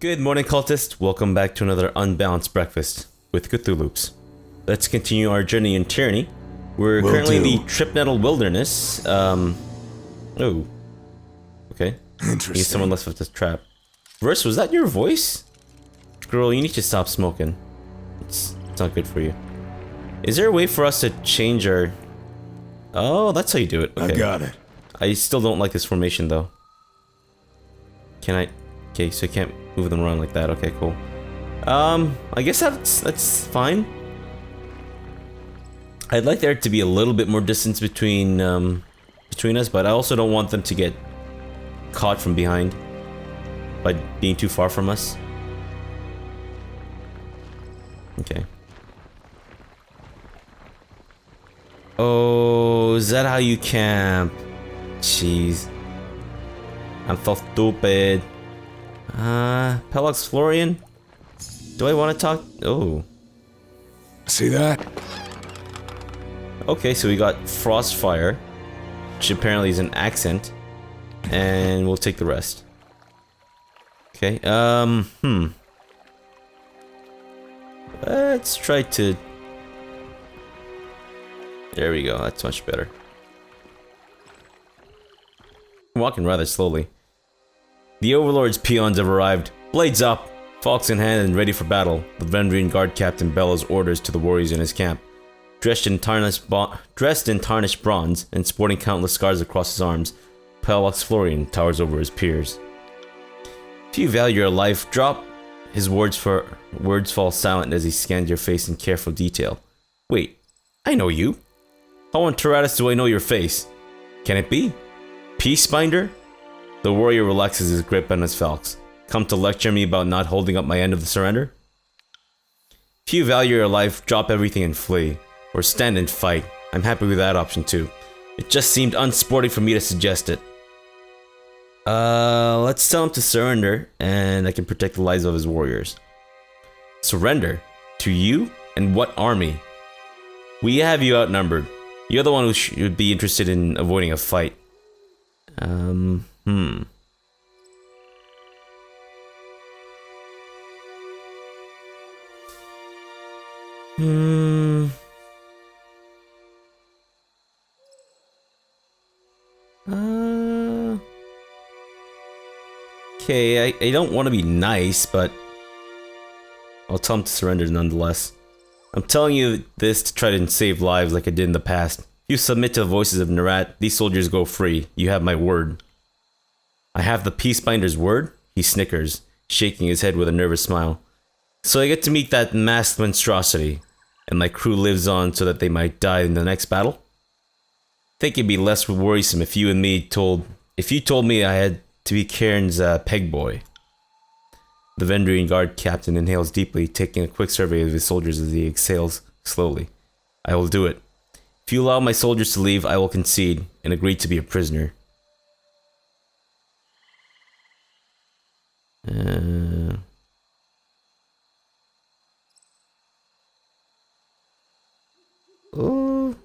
Good morning, cultists. Welcome back to another unbalanced breakfast with Cthulhu's. Let's continue our journey in Tyranny. We're currently in the Tripnettle Wilderness. Oh. Okay. Interesting. Someone left with this trap. Verse, was that your voice? Girl, you need to stop smoking. It's not good for you. Is there a way for us to change our... Oh, that's how you do it. Okay. I got it. I still don't like this formation, though. Can I... Okay, so I can't move them around like that. Okay, cool. I guess that's fine. I'd like there to be a little bit more distance between us, but I also don't want them to get caught from behind by being too far from us. Okay. Oh, is that how you camp? Jeez. I'm so stupid. Pelox Florian? Do I want to talk? Oh. See that? Okay, so we got Frostfire, which apparently is an accent, and we'll take the rest. Okay, let's try to... There we go, that's much better. I'm walking rather slowly. The Overlord's peons have arrived. Blades up, falchion in hand and ready for battle. The Vendrian guard captain bellows orders to the warriors in his camp. Dressed in tarnished bronze and sporting countless scars across his arms, Pelox Florian towers over his peers. If you value your life, drop. His words fall silent as he scans your face in careful detail. Wait, I know you. How on Terratus do I know your face? Can it be? Peacebinder? The warrior relaxes his grip on his falx. Come to lecture me about not holding up my end of the surrender? If you value your life, drop everything and flee. Or stand and fight. I'm happy with that option too. It just seemed unsporting for me to suggest it. Let's tell him to surrender, and I can protect the lives of his warriors. Surrender? To you? And what army? We have you outnumbered. You're the one who should be interested in avoiding a fight. Okay, I don't want to be nice, but I'll tell him to surrender nonetheless. I'm telling you this to try to save lives like I did in the past. If you submit to the voices of Nerat, these soldiers go free. You have my word. I have the Peacebinder's word? He snickers, shaking his head with a nervous smile. So I get to meet that masked monstrosity, and my crew lives on so that they might die in the next battle? Think it'd be less worrisome if you told me I had to be Cairn's peg boy. The Vendrian guard captain inhales deeply, taking a quick survey of his soldiers as he exhales slowly. I will do it. If you allow my soldiers to leave, I will concede and agree to be a prisoner. Oh.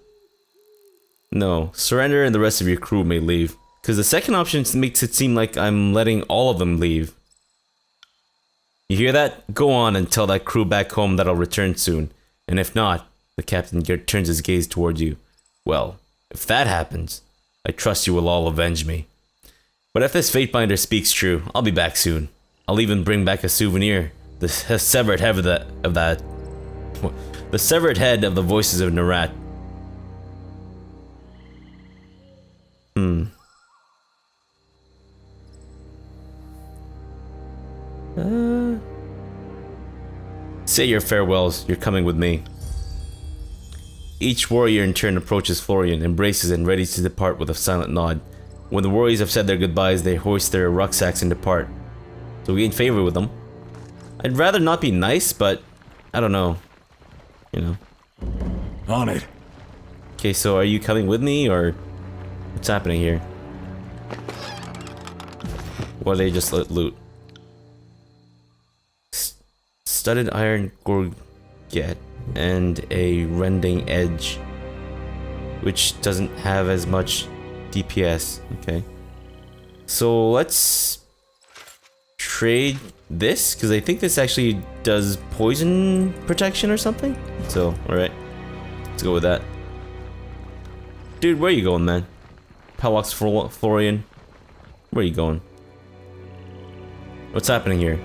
No, surrender and the rest of your crew may leave. Because the second option makes it seem like I'm letting all of them leave. You hear that? Go on and tell that crew back home that I'll return soon. And if not, the captain turns his gaze towards you. Well, if that happens, I trust you will all avenge me. But if this Fatebinder speaks true, I'll be back soon. I'll even bring back a souvenir. The severed head the severed head of the voices of Nerat. Say your farewells, you're coming with me. Each warrior in turn approaches Florian, embraces and readies to depart with a silent nod. When the warriors have said their goodbyes, they hoist their rucksacks and depart. So we gain favor with them. I'd rather not be nice, but I don't know. You know. On it. Okay, so are you coming with me, or what's happening here? What did they just loot? Studded iron gorget and a rending edge, which doesn't have as much DPS. Okay, so let's trade this, because I think this actually does poison protection or something. So, alright. Let's go with that. Dude, where are you going, man? Palwax Florian. Where are you going? What's happening here?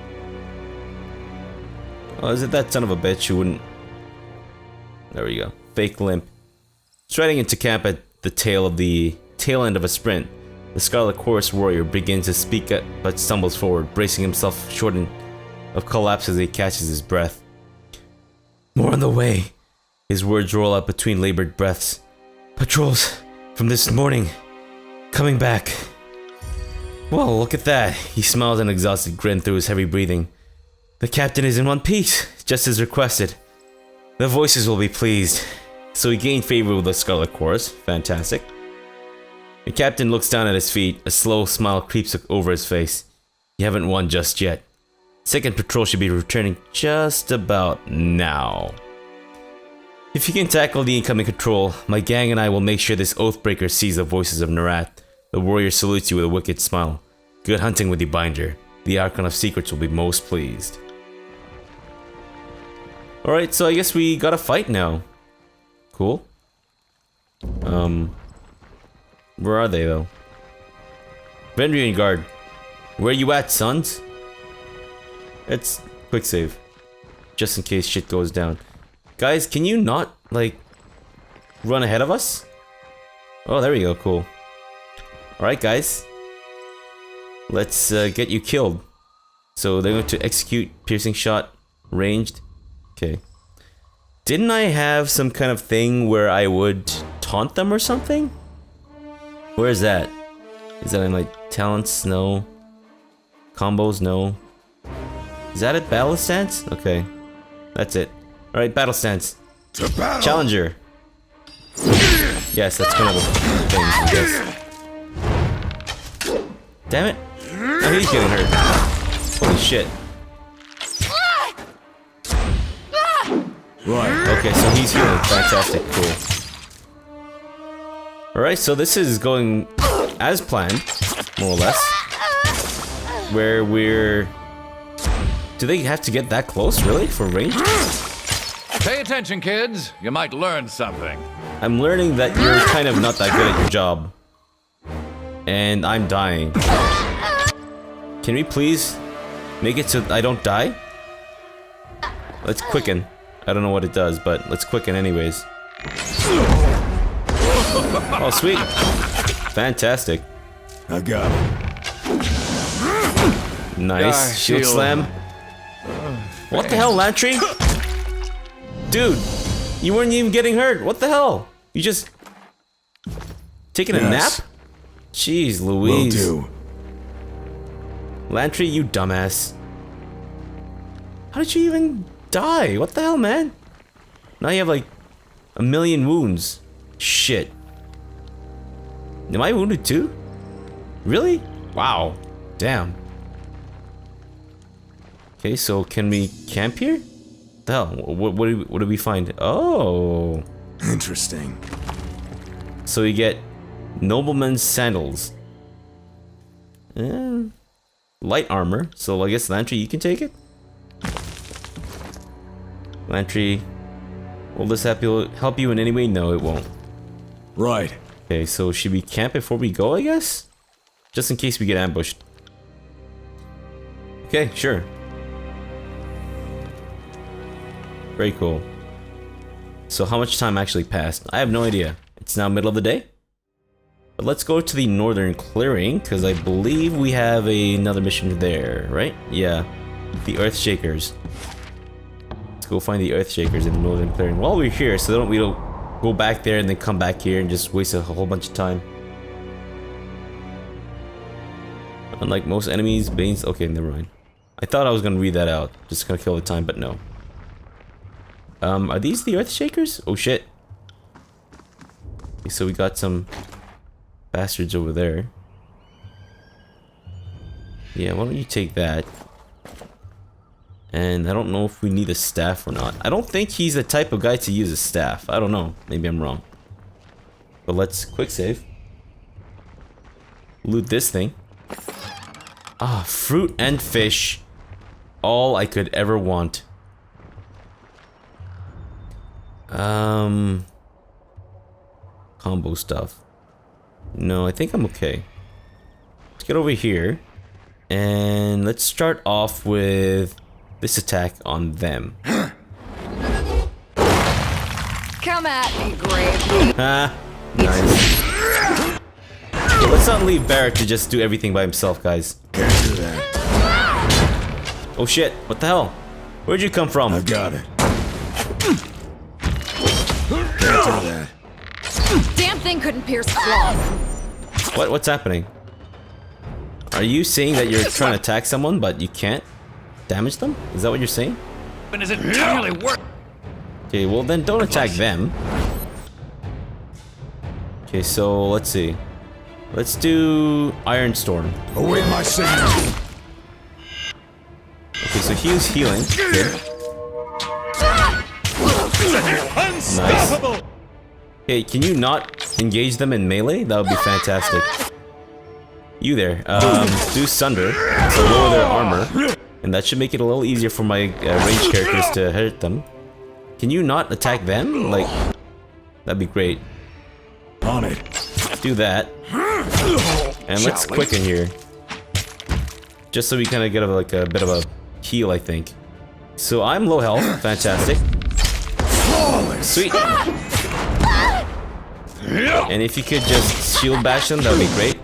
Oh, is it that son of a bitch who wouldn't... There we go. Fake limp. Striding into camp at the tail end of a sprint, the Scarlet Chorus warrior begins to speak but stumbles forward, bracing himself short of collapse as he catches his breath. More on the way. His words roll out between labored breaths. Patrols from this morning. Coming back. Well, look at that. He smiles an exhausted grin through his heavy breathing. The captain is in one piece, just as requested. The voices will be pleased. So he gained favor with the Scarlet Chorus. Fantastic. The captain looks down at his feet. A slow smile creeps over his face. You haven't won just yet. Second patrol should be returning just about now. If you can tackle the incoming control, my gang and I will make sure this Oathbreaker sees the voices of Narat. The warrior salutes you with a wicked smile. Good hunting with you, Binder. The Archon of Secrets will be most pleased. Alright, so I guess we got a fight now. Cool. Where are they, though? Vendrian Guard. Where you at, sons? It's quick save. Just in case shit goes down. Guys, can you not, like, run ahead of us? Oh, there we go, cool. Alright, guys. Let's get you killed. So they're going to execute piercing shot, ranged. Okay. Didn't I have some kind of thing where I would taunt them or something? Where is that? Is that in my talents? No. Combos? No. Is that it? Battle stance? Okay. That's it. Alright, battle stance. To battle. Challenger. Yes, that's kind of a thing, I guess. Damn it. Oh, he's getting hurt. Holy shit. Right. Okay, so he's healing. Fantastic. Cool. Alright, so this is going as planned, more or less. Where we're... Do they have to get that close, really, for range? Pay attention, kids. You might learn something. I'm learning that you're kind of not that good at your job. And I'm dying. Can we please make it so I don't die? Let's quicken. I don't know what it does, but let's quicken anyways. Oh, sweet. Fantastic. I got it. Nice. Shield slam. What the hell, Lantry? Dude, you weren't even getting hurt. What the hell? You just... Taking a nap? Jeez Louise. Will do. Lantry, you dumbass. How did you even die? What the hell, man? Now you have like a million wounds. Shit. Am I wounded too? Really? Wow. Damn. Okay, so can we camp here? What the hell? What did we find? Oh. Interesting. So you get nobleman's sandals. Light armor. So I guess Lantry, you can take it. Lantry, will this help you in any way? No, it won't. Right. Okay, so should we camp before we go, I guess? Just in case we get ambushed. Okay, sure. Very cool. So how much time actually passed? I have no idea. It's now middle of the day. But let's go to the northern clearing, because I believe we have another mission there, right? Yeah. The Earthshakers. Let's go find the Earthshakers in the northern clearing while we're here, so we don't go back there and then come back here and just waste a whole bunch of time. Unlike most enemies, Bane's... Okay, never mind. I thought I was gonna read that out. Just gonna kill the time, but no. Are these the Earthshakers? Oh shit. Okay, so we got some bastards over there. Yeah, why don't you take that? And I don't know if we need a staff or not. I don't think he's the type of guy to use a staff. I don't know. Maybe I'm wrong. But let's quick save. Loot this thing. Ah, fruit and fish. all I could ever want. Combo stuff. No, I think I'm okay. Let's get over here. And let's start off with this attack on them. Come at me, Grave. Ah, nice. Let's not leave Barrett to just do everything by himself, guys. Can't do that. Oh shit, what the hell? Where'd you come from? I got it. Can't do that. Damn thing couldn't pierce cloth. What's happening? Are you saying that you're trying to attack someone, but you can't damage them? Is that what you're saying? But is it entirely worth? Okay, well then don't attack them. Okay, so let's see. Let's do Iron Storm. Await my signal. Okay, so he was healing. Good. Nice. Okay, can you not engage them in melee? That would be fantastic. You there. Do Sunder to lower their armor. And that should make it a little easier for my ranged characters to hurt them. Can you not attack them? Like, that'd be great. On it. Do that. And let's quicken here. Just so we kind of get like a bit of a heal, I think. So I'm low health. Fantastic. Sweet. And if you could just shield bash them, that would be great.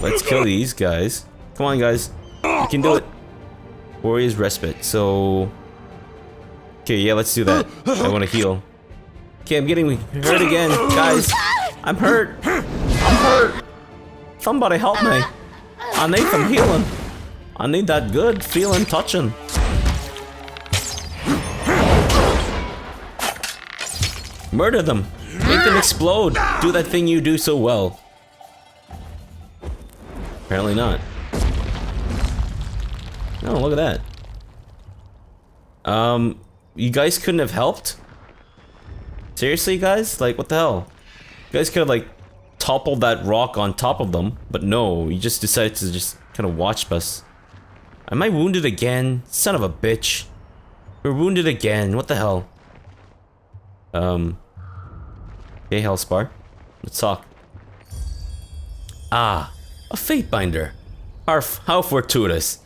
Let's kill these guys. Come on, guys. You can do it. Warrior's Respite. So... Okay, yeah, let's do that. I want to heal. Okay, I'm getting hurt again. Guys, I'm hurt. I'm hurt. Somebody help me. I need some healing. I need that good feeling touching. Murder them. Make them explode. Do that thing you do so well. Apparently not. Oh, look at that. You guys couldn't have helped? Seriously, guys? Like, what the hell? You guys could have, like, toppled that rock on top of them, but no, you just decided to just kind of watch us. Am I wounded again? Son of a bitch. We're wounded again. What the hell? Hey, Hellspar. Let's talk. Ah, a Fatebinder. How fortuitous.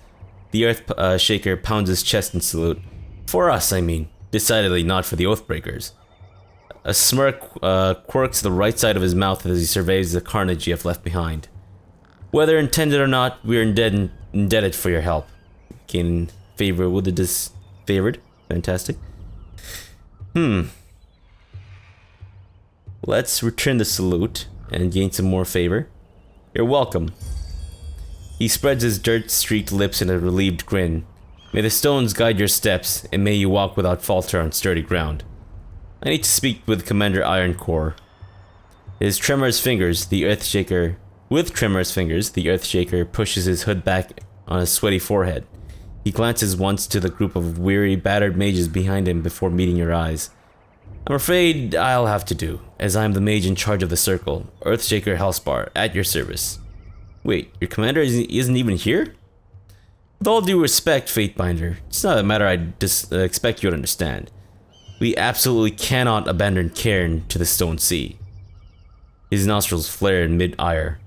The Earth Shaker pounds his chest in salute. For us, I mean. Decidedly not for the Oathbreakers. A smirk quirks the right side of his mouth as he surveys the carnage you have left behind. Whether intended or not, we are indebted for your help. Gain favor with the disfavored. Fantastic. Let's return the salute and gain some more favor. You're welcome. He spreads his dirt-streaked lips in a relieved grin. May the stones guide your steps, and may you walk without falter on sturdy ground. I need to speak with Commander Ironcore. With tremorous fingers, the Earthshaker pushes his hood back on his sweaty forehead. He glances once to the group of weary, battered mages behind him before meeting your eyes. I'm afraid I'll have to do, as I'm the mage in charge of the circle, Earthshaker Hellspar, at your service. Wait, your commander isn't even here? With all due respect, Fatebinder, it's not a matter I expect you to understand. We absolutely cannot abandon Cairn to the Stone Sea. His nostrils flare in mid-ire.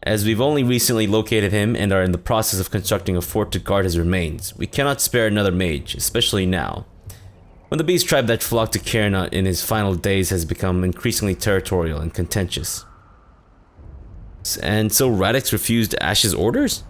As we've only recently located him and are in the process of constructing a fort to guard his remains, we cannot spare another mage, especially now. When the beast tribe that flocked to Cairn in his final days has become increasingly territorial and contentious. And so Radix refused Ash's orders?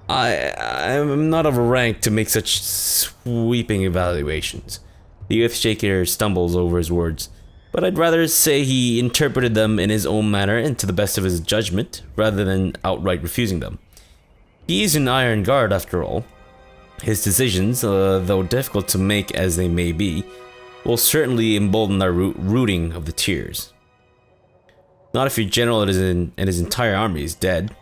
I'm not of a rank to make such sweeping evaluations. The Earthshaker stumbles over his words, but I'd rather say he interpreted them in his own manner and to the best of his judgment, rather than outright refusing them. He is an Iron Guard, after all. His decisions, though difficult to make as they may be, will certainly embolden our rooting of the tiers. Not if your general and his entire army is dead.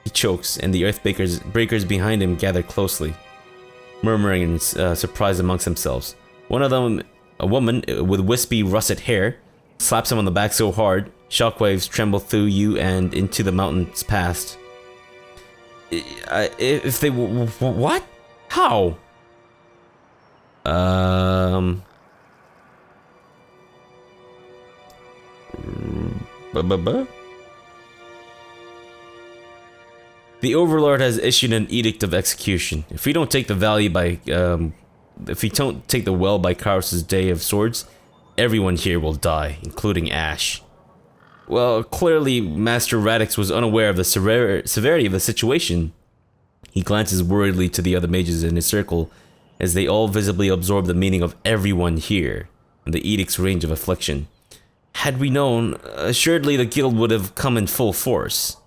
He chokes, and the Earthbreakers behind him gather closely, murmuring in surprise amongst themselves. One of them, a woman with wispy russet hair, slaps him on the back so hard, shockwaves tremble through you and into the mountains past. If they what? How? The Overlord has issued an edict of execution. If we don't take the if we don't take the well by Kyros' Day of Swords, everyone here will die, including Ash. Well, clearly Master Radix was unaware of the severity of the situation. He glances worriedly to the other mages in his circle, as they all visibly absorb the meaning of everyone here, and the edict's range of affliction. Had we known, assuredly the guild would have come in full force.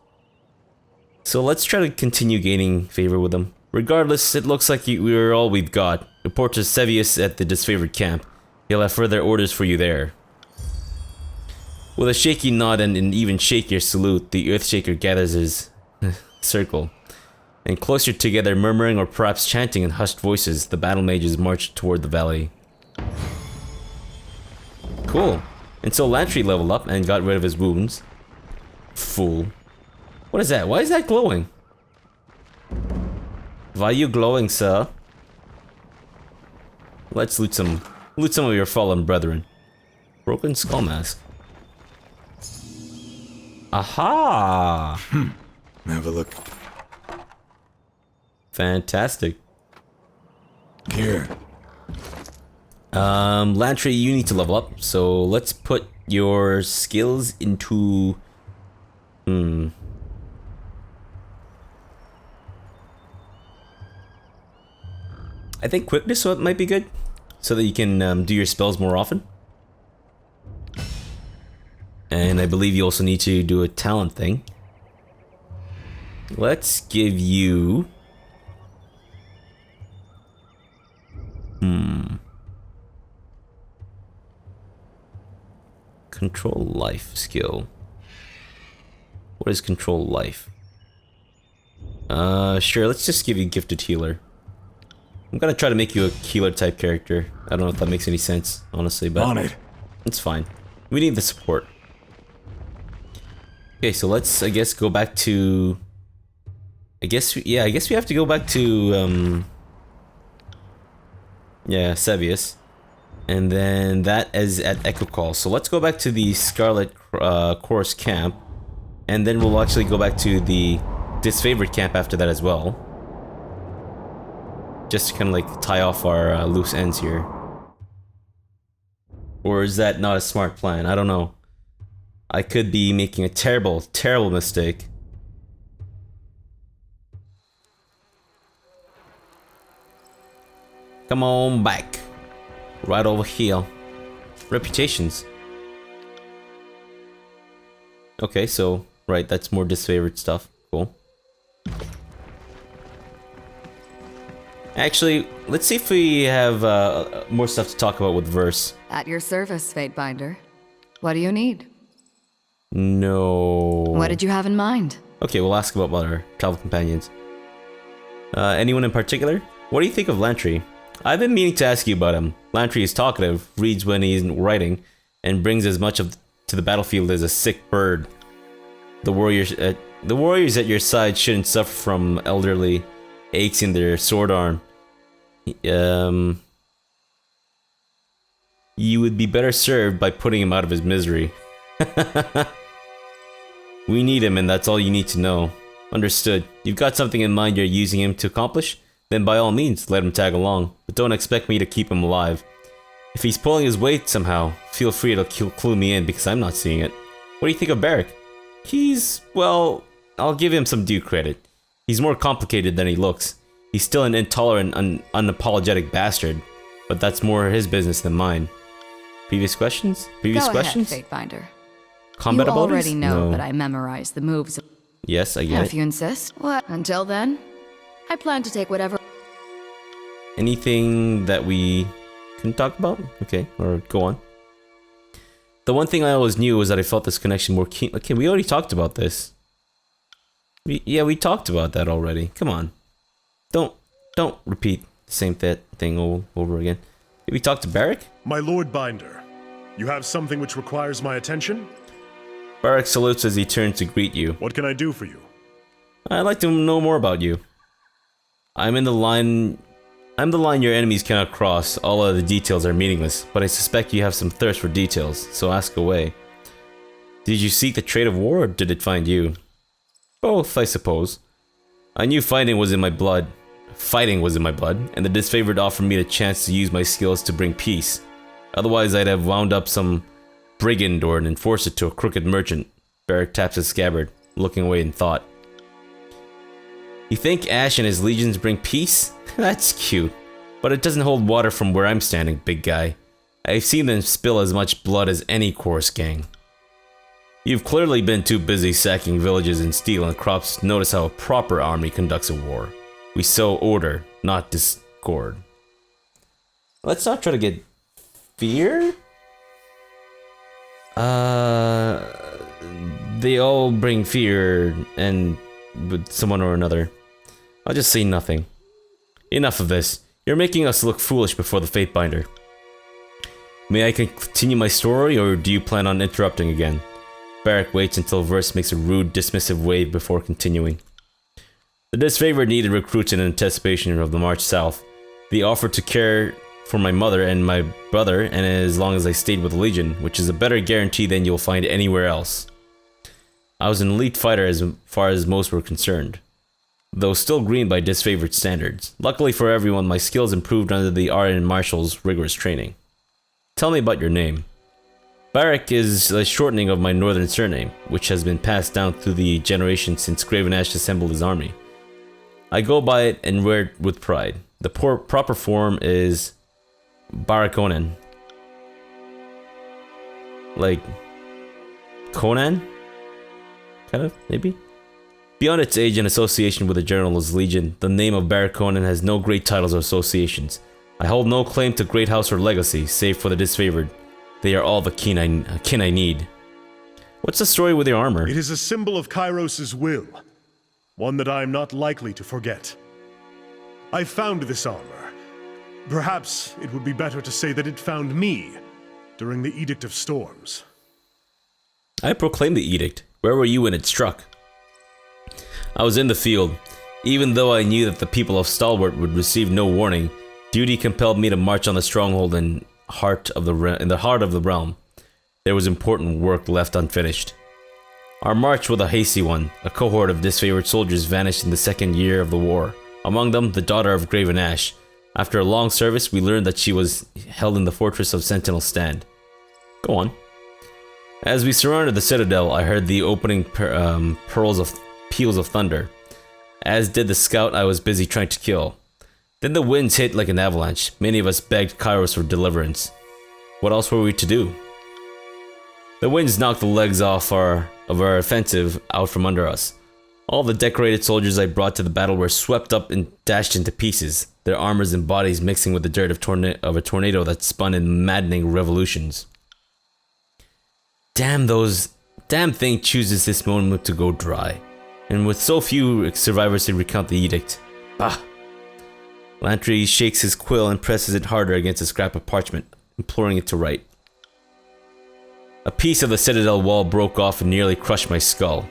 So let's try to continue gaining favor with them. Regardless, it looks like we're all we've got. Report to Sevius at the disfavored camp. He'll have further orders for you there. With a shaky nod and an even shakier salute, the Earthshaker gathers his circle. And closer together, murmuring or perhaps chanting in hushed voices, the battle mages march toward the valley. Cool. And so Lantry leveled up and got rid of his wounds. Fool. What is that? Why is that glowing? Why are you glowing, sir? Let's loot some of your fallen brethren. Broken skull mask. Aha! Have a look. Fantastic. Here. Lantry, you need to level up, so let's put your skills into... I think quickness might be good, so that you can do your spells more often. And I believe you also need to do a talent thing. Let's give you... Control life skill. What is control life? Sure, let's just give you gifted healer. I'm gonna try to make you a healer type character. I don't know if that makes any sense, honestly, but On it. it's fine. We need the support. Okay, so let's, I guess, go back to... I guess we have to go back to, yeah, Sevius. And then that is at Echo Call. So let's go back to the Scarlet Chorus camp. And then we'll actually go back to the disfavored camp after that as well. Just to kind of like tie off our loose ends here. Or is that not a smart plan? I don't know. I could be making a terrible, terrible mistake. Come on back. Right over here. Reputations. Okay, so, right, that's more disfavored stuff. Cool. Actually, let's see if we have more stuff to talk about with Verse. At your service, Fatebinder. What do you need? No. What did you have in mind? Okay, we'll ask about our travel companions. Anyone in particular? What do you think of Lantry? I've been meaning to ask you about him. Lantry is talkative, reads when he's writing, and brings as much to the battlefield as a sick bird. The warriors at your side shouldn't suffer from elderly aches in their sword arm. You would be better served by putting him out of his misery. We need him, and that's all you need to know. Understood. You've got something in mind you're using him to accomplish? Then by all means, let him tag along, but don't expect me to keep him alive. If he's pulling his weight somehow, feel free to clue me in, because I'm not seeing it. What do you think of Barrack? He's, well, I'll give him some due credit. He's more complicated than he looks. He's still an intolerant, unapologetic bastard, but that's more his business than mine. Previous questions? Previous questions? Go ahead, Fatebinder. Combat you abilities? already know No. that I memorized the moves. Yes, I get If it. you insist. What? Until then, I plan to take whatever. Anything that we can talk about? Okay, or go on. The one thing I always knew was that I felt this connection more keen. Okay, we already talked about this. We talked about that already. Come on. Don't repeat the same thing over again. Did we talk to Barrack? My Lord Binder, you have something which requires my attention? Barrack salutes as he turns to greet you. What can I do for you? I'd like to know more about you. I'm the line your enemies cannot cross. All of the details are meaningless, but I suspect you have some thirst for details, so ask away. Did you seek the trade of war, or did it find you? Both, I suppose. I knew fighting was in my blood, and the disfavored offered me the chance to use my skills to bring peace. Otherwise, I'd have wound up some brigand or an enforcer to a crooked merchant. Barrack taps his scabbard, looking away in thought. You think Ash and his legions bring peace? That's cute. But it doesn't hold water from where I'm standing, big guy. I've seen them spill as much blood as any chorus gang. You've clearly been too busy sacking villages and stealing crops to notice how a proper army conducts a war. We sow order, not discord. Let's not try to get fear? They all bring fear, and with someone or another. I'll just say nothing. Enough of this. You're making us look foolish before the Fatebinder. May I continue my story, or do you plan on interrupting again? Barrack waits until Verse makes a rude, dismissive wave before continuing. The disfavored needed recruits in anticipation of the march south. They offered to care for my mother and my brother, and as long as I stayed with the Legion, which is a better guarantee than you'll find anywhere else. I was an elite fighter as far as most were concerned, though still green by disfavored standards. Luckily for everyone, my skills improved under the Aryan Marshal's rigorous training. Tell me about your name. Barrack is a shortening of my northern surname, which has been passed down through the generations since Graven Ash assembled his army. I go by it and wear it with pride. The proper form is Barraconan. Like Conan? Kind of, maybe? Beyond its age and association with the General's Legion, the name of Barraconan has no great titles or associations. I hold no claim to great house or legacy, save for the disfavored. They are all the kin I need. What's the story with your armor? It is a symbol of Kyros' will, one that I am not likely to forget. I found this armor. Perhaps it would be better to say that it found me during the Edict of Storms. I proclaimed the edict. Where were you when it struck? I was in the field. Even though I knew that the people of Stalwart would receive no warning, duty compelled me to march on the stronghold in the heart of the realm. There was important work left unfinished. Our march was a hasty one. A cohort of disfavored soldiers vanished in the second year of the war. Among them, the daughter of Graven Ash. After a long service, we learned that she was held in the fortress of Sentinel Stand. Go on. As we surrounded the citadel, I heard the opening peals of thunder. As did the scout I was busy trying to kill. Then the winds hit like an avalanche. Many of us begged Kyros for deliverance. What else were we to do? The winds knocked the legs off of our offensive out from under us. All the decorated soldiers I brought to the battle were swept up and dashed into pieces, their armors and bodies mixing with the dirt of a tornado that spun in maddening revolutions. Damn thing chooses this moment to go dry, and with so few survivors to recount the edict. Bah! Lantry shakes his quill and presses it harder against a scrap of parchment, imploring it to write. A piece of the citadel wall broke off and nearly crushed my skull.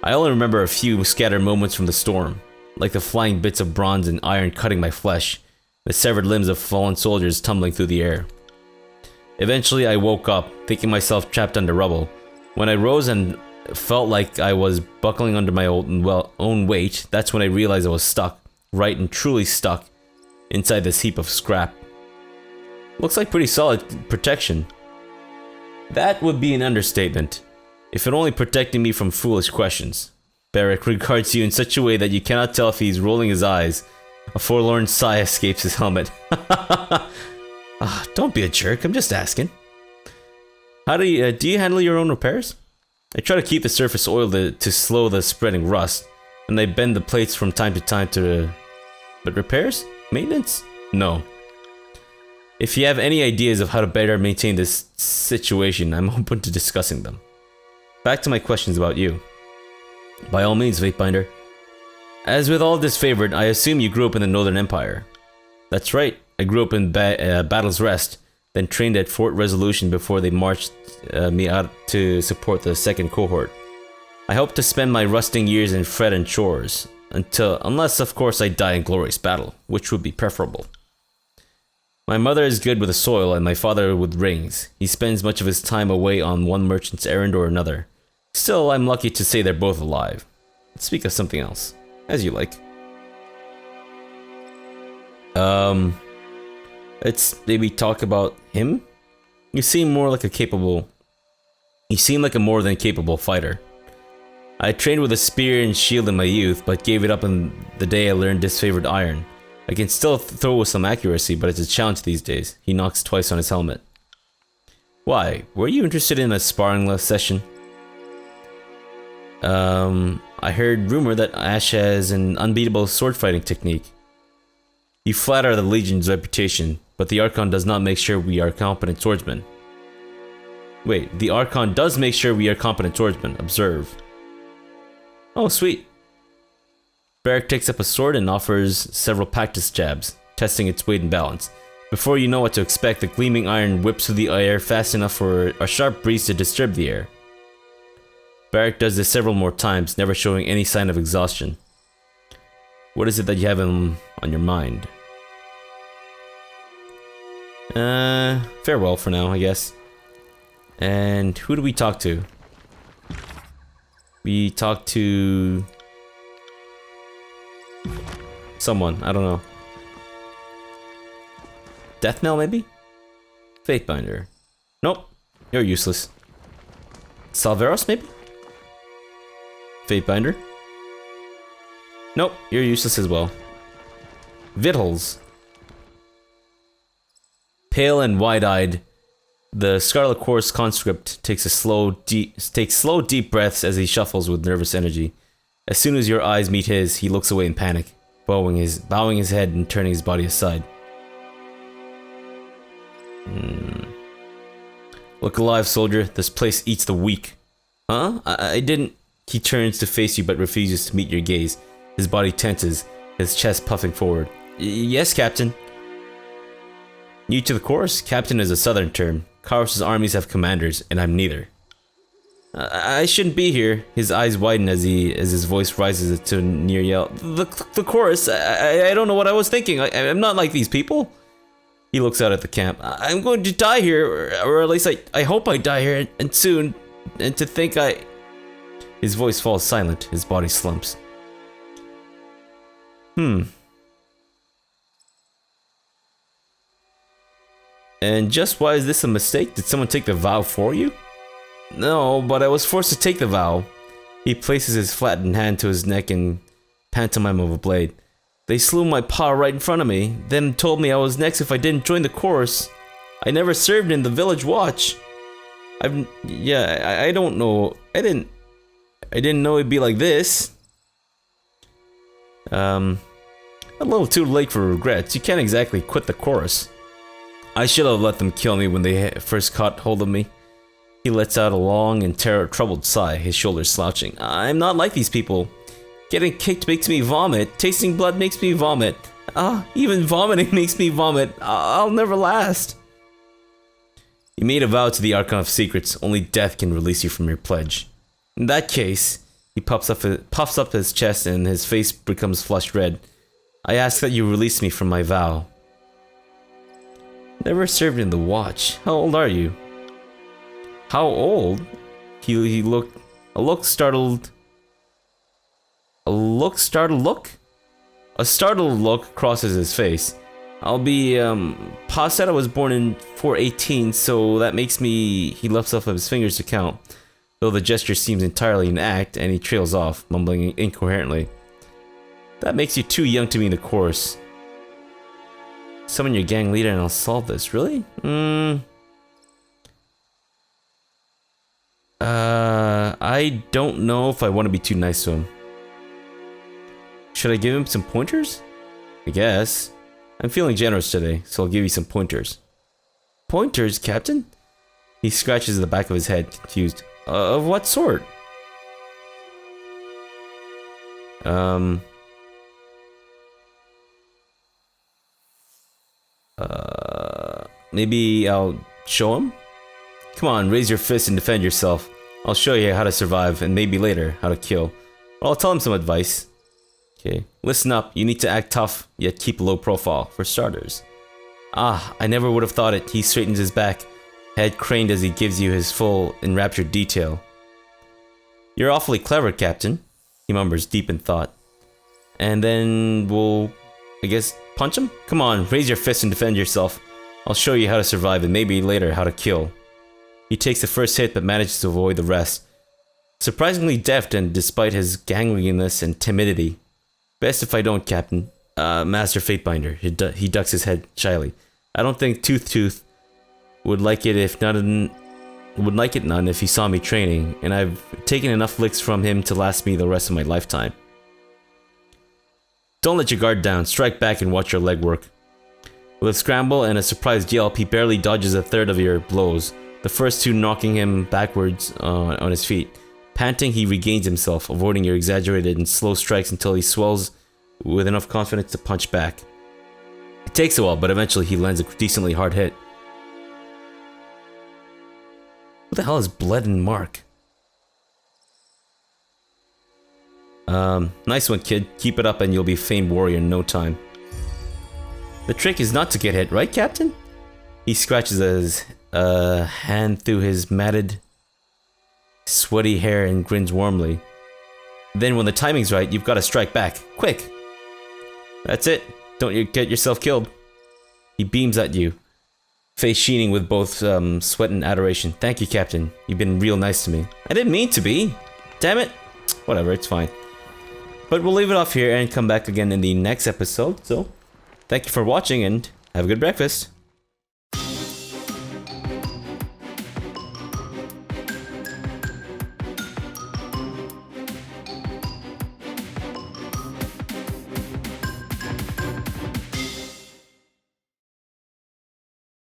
I only remember a few scattered moments from the storm, like the flying bits of bronze and iron cutting my flesh, the severed limbs of fallen soldiers tumbling through the air. Eventually I woke up, thinking myself trapped under rubble. When I rose and felt like I was buckling under my own weight, that's when I realized I was stuck, right and truly stuck, inside this heap of scrap. Looks like pretty solid protection. That would be an understatement, if it only protected me from foolish questions. Barrack regards you in such a way that you cannot tell if he's rolling his eyes. A forlorn sigh escapes his helmet. Don't be a jerk, I'm just asking. How do you handle your own repairs? I try to keep the surface oiled to slow the spreading rust, and I bend the plates from time to time But repairs? Maintenance? No. If you have any ideas of how to better maintain this situation, I'm open to discussing them. Back to my questions about you. By all means, Fatebinder. As with all disfavored, I assume you grew up in the Northern Empire. That's right, I grew up in Battle's Rest, then trained at Fort Resolution before they marched me out to support the second cohort. I hope to spend my rusting years in fret and chores, unless of course I die in glorious battle, which would be preferable. My mother is good with the soil and my father with rings. He spends much of his time away on one merchant's errand or another. Still, I'm lucky to say they're both alive. Let's speak of something else, as you like. Let's maybe talk about him? You seem like a more than capable fighter. I trained with a spear and shield in my youth, but gave it up on the day I learned disfavored iron. I can still throw with some accuracy, but it's a challenge these days. He knocks twice on his helmet. Why? Were you interested in a sparring session? I heard rumor that Ash has an unbeatable sword fighting technique. You flatter the Legion's reputation, but the Archon does not make sure we are competent swordsmen. Wait, the Archon does make sure we are competent swordsmen. Observe. Oh, sweet. Barrack takes up a sword and offers several practice jabs, testing its weight and balance. Before you know what to expect, the gleaming iron whips through the air fast enough for a sharp breeze to disturb the air. Barrack does this several more times, never showing any sign of exhaustion. What is it that you have on your mind? Farewell for now, I guess. And who do we talk to? We talk to someone, I don't know. Death Knell, maybe? Fatebinder. Nope, you're useless. Salveros, maybe? Fatebinder. Nope, you're useless as well. Vittles. Pale and wide-eyed, the Scarlet Course conscript takes slow, deep breaths as he shuffles with nervous energy. As soon as your eyes meet his, he looks away in panic, bowing his head and turning his body aside. Look alive, soldier. This place eats the weak. Huh? I didn't... He turns to face you but refuses to meet your gaze. His body tenses, his chest puffing forward. Yes, Captain. New to the course? Captain is a southern term. Kyros' armies have commanders, and I'm neither. I shouldn't be here. His eyes widen as his voice rises to a near yell. The chorus. I don't know what I was thinking. I'm not like these people. He looks out at the camp. I'm going to die here, or at least I hope I die here, and soon. And to think His voice falls silent. His body slumps. And just why is this a mistake? Did someone take the vow for you? No, but I was forced to take the vow. He places his flattened hand to his neck in pantomime of a blade. They slew my pa right in front of me, then told me I was next if I didn't join the chorus. I never served in the village watch. I don't know. I didn't know it'd be like this. A little too late for regrets. You can't exactly quit the chorus. I should have let them kill me when they first caught hold of me. He lets out a long and troubled sigh, his shoulders slouching. I'm not like these people. Getting kicked makes me vomit. Tasting blood makes me vomit. Even vomiting makes me vomit. I'll never last. You made a vow to the Archon of Secrets. Only death can release you from your pledge. In that case, he puffs up his chest and his face becomes flushed red. I ask that you release me from my vow. Never served in the watch. How old are you? How old? He looked... A look startled... A startled look crosses his face. I'll be, Pa said I was born in 418, so that makes me... He lifts up his fingers to count, though the gesture seems entirely an act, and he trails off, mumbling incoherently. That makes you too young to be in the chorus. Summon your gang leader and I'll solve this. Really? I don't know if I want to be too nice to him. Should I give him some pointers? I guess. I'm feeling generous today, so I'll give you some pointers. Pointers, Captain? He scratches the back of his head, confused. Of what sort? Maybe I'll show him? Come on, raise your fist and defend yourself. I'll show you how to survive, and maybe later, how to kill. But I'll tell him some advice. Okay, listen up, you need to act tough, yet keep a low profile, for starters. Ah, I never would have thought it. He straightens his back, head craned as he gives you his full, enraptured detail. You're awfully clever, Captain, he murmurs deep in thought. And then we'll, I guess, punch him? Come on, raise your fist and defend yourself. I'll show you how to survive and maybe later how to kill. He takes the first hit but manages to avoid the rest. Surprisingly deft and despite his gangliness and timidity. Best if I don't, Captain. Master Fatebinder. He ducks his head shyly. I don't think Tooth would like it if none if he saw me training, and I've taken enough licks from him to last me the rest of my lifetime. Don't let your guard down. Strike back and watch your leg work. With a scramble and a surprised yelp, he barely dodges a third of your blows, the first two knocking him backwards on his feet. Panting, he regains himself, avoiding your exaggerated and slow strikes until he swells with enough confidence to punch back. It takes a while, but eventually he lands a decently hard hit. What the hell is Bled and Mark? Nice one, kid. Keep it up and you'll be a famed warrior in no time. The trick is not to get hit, right, Captain? He scratches his hand through his matted, sweaty hair and grins warmly. Then when the timing's right, you've got to strike back. Quick! That's it. Don't you get yourself killed. He beams at you, face sheening with both sweat and adoration. Thank you, Captain. You've been real nice to me. I didn't mean to be. Damn it. Whatever, it's fine. But we'll leave it off here and come back again in the next episode. So, thank you for watching and have a good breakfast.